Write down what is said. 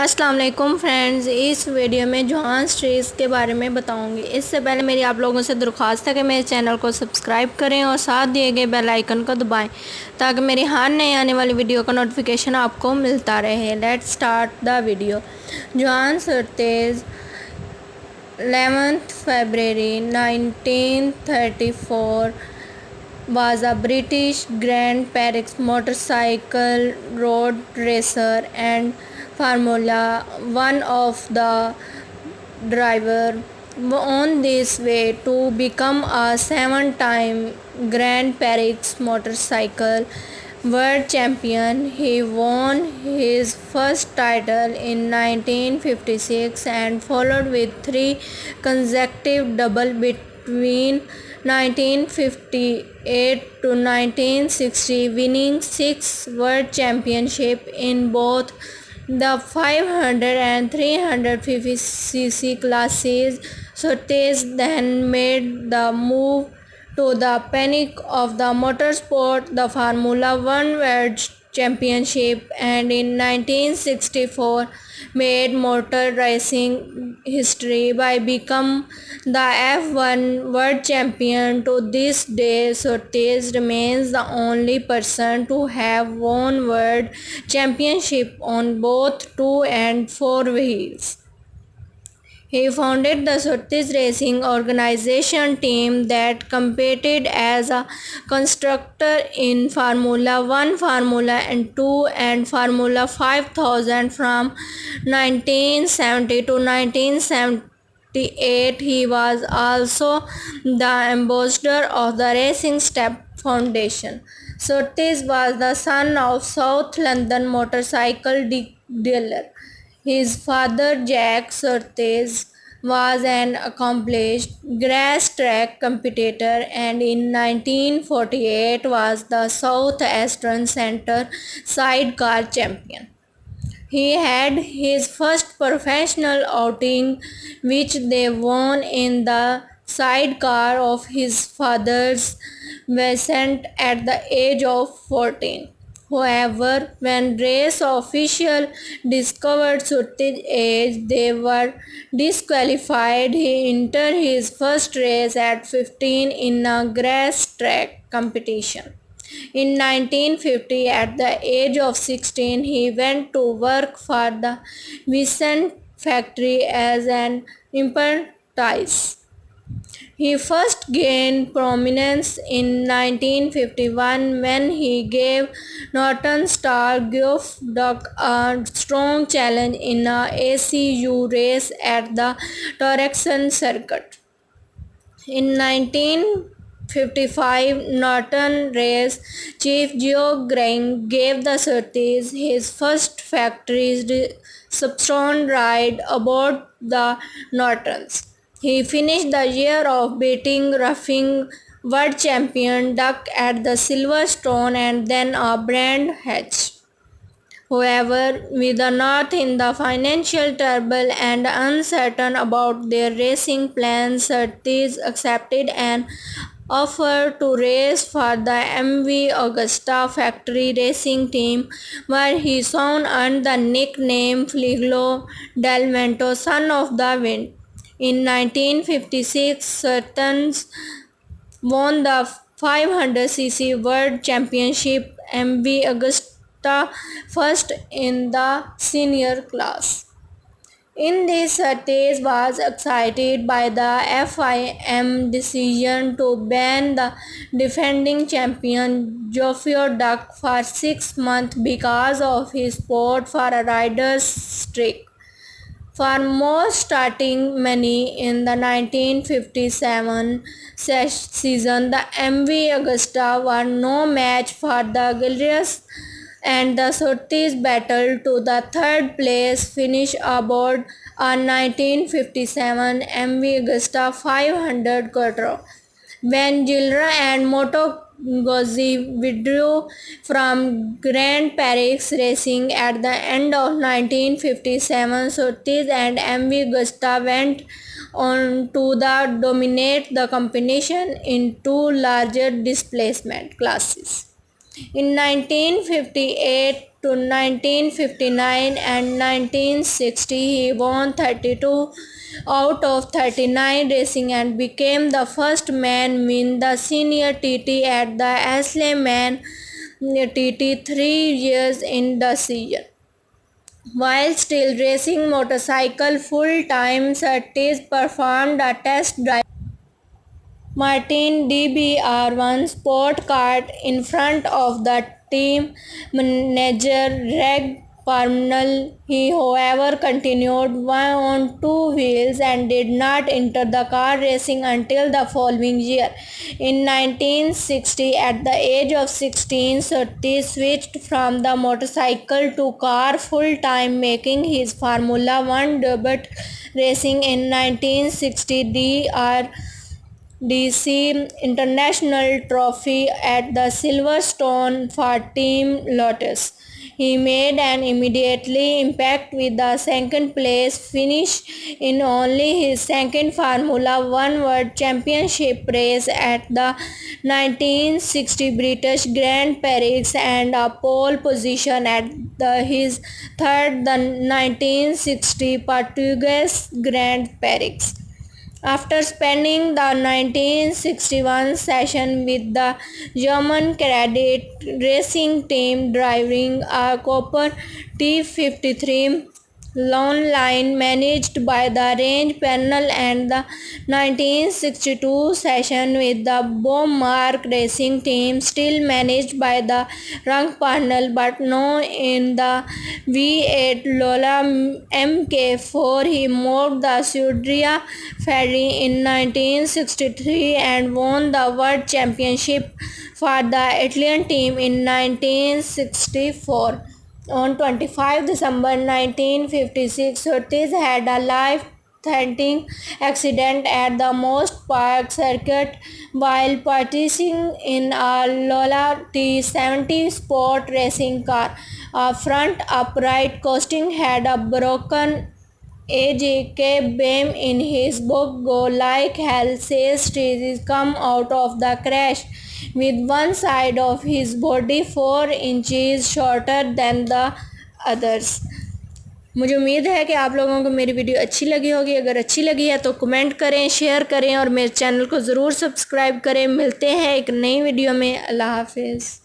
अस्सलाम वालेकुम फ्रेंड्स, इस वीडियो में जॉन स्ट्रीट्स के बारे में बताऊंगी। इससे पहले मेरी आप लोगों से दरख्वास्त है कि मेरे चैनल को सब्सक्राइब करें और साथ दिए गए बेल आइकन को दबाएं ताकि मेरी हर नई आने वाली वीडियो का नोटिफिकेशन आपको मिलता रहे। Let's start the video. John shortage 11th February 1934 was a British Grand Prix motorcycle road racer and Formula One of the driver on this way to become a seven-time Grand Prix motorcycle world champion. He won his first title in 1956 and followed with three consecutive double between 1958 to 1960, winning 6 world championships in both the 500 and 350cc classes. Surtees then made the move to the pinnacle of the motorsport, the Formula One World Championship, and in 1964 made motor racing history by becoming the F1 World Champion. To this day, Surtees remains the only person to have won World Championship on both 2 and 4 wheels. He founded the Surtees Racing organization team that competed as a constructor in Formula One, Formula Two, and Formula 5000 from 1970 to 1978. He was also the ambassador of the Racing Step Foundation. Surtees was the son of South London motorcycle dealer. His father, Jack Surtees, was an accomplished grass track competitor and in 1948 was the South Eastern Centre sidecar champion. He had his first professional outing, which they won in the sidecar of his father's Vincent at the age of 14. However, when race officials discovered Surtees' age, they were disqualified. He entered his first race at 15 in a grass track competition. In 1950, at the age of 16, he went to work for the Vincent factory as an apprentice. He first gained prominence in 1951 when he gave Norton star Geoff Duck a strong challenge in a ACU race at the Torexon circuit. In 1955, Norton race chief Geo Grang gave the Surtees his first factory substone ride aboard the Nortons. He finished the year off beating roughing world champion Duck at the Silverstone and then a brand hatch. However, with the North in the financial trouble and uncertain about their racing plans, Surtees accepted an offer to race for the MV Augusta factory racing team, where he soon earned the nickname Fliglo del Vento, son of the wind. In 1956, Surtees won the 500cc World Championship MV Augusta first in the senior class. In this, Surtees was excited by the FIM decision to ban the defending champion Geoffrey Duck for 6 months because of his support for a rider's streak. For most starting money in the 1957 season, the MV Augusta was no match for the Gillies and the Surtees battled to the third place finish aboard a 1957 MV Augusta 500 Quattro. When Gilra and Moto Guzzi withdrew from Grand Prix racing at the end of 1957, Surtees and MV Augusta went on to dominate the competition in two larger displacement classes. In 1958 to 1959 and 1960, he won 32 out of 39 racing and became the first man win the senior TT at the Asleman TT 3 years in the season. While still racing motorcycle full-time, Surtees performed a test drive Martin DBR1 sport car in front of the team manager Reg Parnell. He, however, continued on two wheels and did not enter the car racing until the following year. In 1960, at the age of 16, Surtees switched from the motorcycle to car full-time, making his Formula One debut racing in 1960 DC International Trophy at the Silverstone for Team Lotus. He made an immediately impact with the second place finish in only his second Formula One World Championship race at the 1960 British Grand Prix and a pole position at his third the 1960 Portuguese Grand Prix. After spending the 1961 season with the German Cadet racing team driving a Cooper T53 long line managed by the range panel and the 1962 session with the Beaumark racing team still managed by the rank panel but now in the V8 Lola MK4. He moved the Sudria Ferrari in 1963 and won the World Championship for the Italian team in 1964. On 25 December 1956, Surtees had a life-threatening accident at the Most Park circuit while practicing in a Lola T70 sport racing car. A front upright casting had a broken AJK Baim in his book Go Like Hell says Trees come out of the crash with one side of his body 4 inches shorter than the others. मुझे उम्मीद है कि आप लोगों को मेरी video अच्छी लगी होगी। अगर अच्छी लगी है तो कमेंट करें, शेयर करें और मेरे चैनल को ज़रूर सब्सक्राइब करें। मिलते हैं एक नई वीडियो में। अल्लाह हाफिज़।